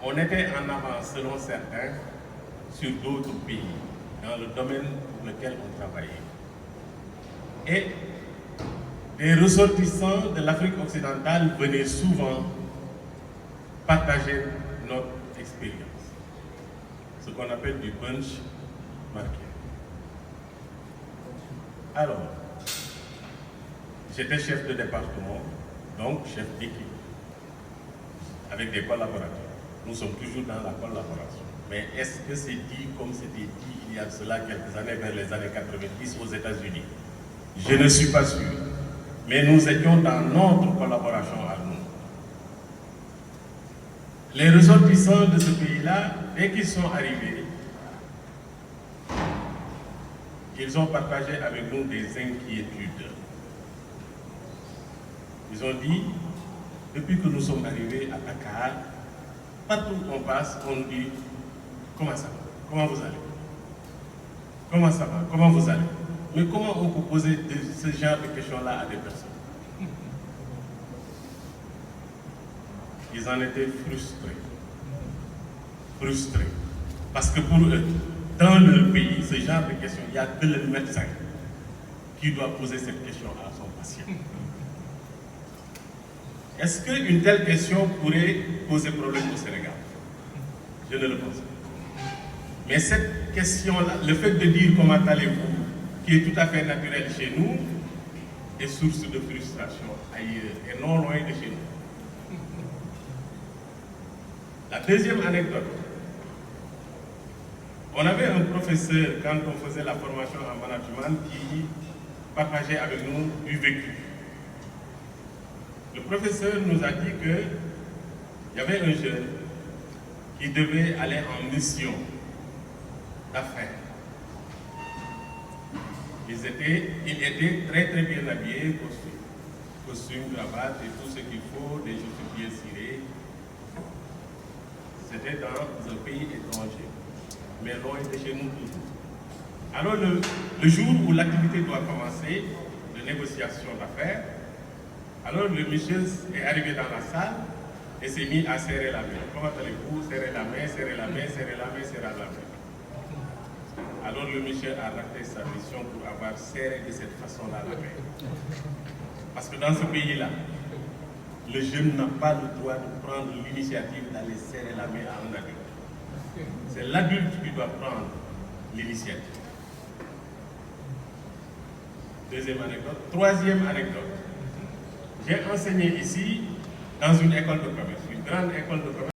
on était en avance, selon certains, sur d'autres pays, dans le domaine pour lequel on travaillait. Et les ressortissants de l'Afrique occidentale venaient souvent partager notre expérience, ce qu'on appelle du benchmarking. Alors, j'étais chef de département, donc chef d'équipe, avec des collaborateurs. Nous sommes toujours dans la collaboration. Mais est-ce que c'est dit comme c'était dit il y a cela quelques années, vers les années 90 aux États-Unis? Je ne suis pas sûr. Mais nous étions dans notre collaboration à nous. Les ressortissants de ce pays-là, dès qu'ils sont arrivés, ils ont partagé avec nous des inquiétudes. Ils ont dit, depuis que nous sommes arrivés à Dakar, partout où on passe, on nous dit, comment ça va? Comment vous allez? Comment ça va? Comment vous allez? Mais comment on peut poser ce genre de questions-là à des personnes? Ils en étaient frustrés. Frustrés. Parce que pour eux, dans leur pays, ce genre de questions, il n'y a que le médecin qui doit poser cette question à son patient. Est-ce qu'une telle question pourrait poser problème au Sénégal? Je ne le pense pas. Mais cette question-là, le fait de dire comment allez-vous, qui est tout à fait naturel chez nous, est source de frustration ailleurs et non loin de chez nous. La deuxième anecdote. On avait un professeur, quand on faisait la formation en management, qui partageait avec nous du vécu. Le professeur nous a dit qu'il y avait un jeune qui devait aller en mission d'affaires. Il était très très bien habillé, costume, cravate et tout ce qu'il faut, des chaussures bien cirées. C'était dans un pays étranger, mais loin de chez nous toujours. Alors le jour où l'activité doit commencer, de négociation d'affaires, alors le monsieur est arrivé dans la salle et s'est mis à serrer la main. Comment allez-vous? Serrer la main, serrer la main, serrer la main, serrer la main. Alors le monsieur a raté sa mission pour avoir serré de cette façon-là la main. Parce que dans ce pays-là, le jeune n'a pas le droit de prendre l'initiative d'aller serrer la main à un adulte. C'est l'adulte qui doit prendre l'initiative. Deuxième anecdote. Troisième anecdote. J'ai enseigné ici dans une école de commerce, une grande école de commerce.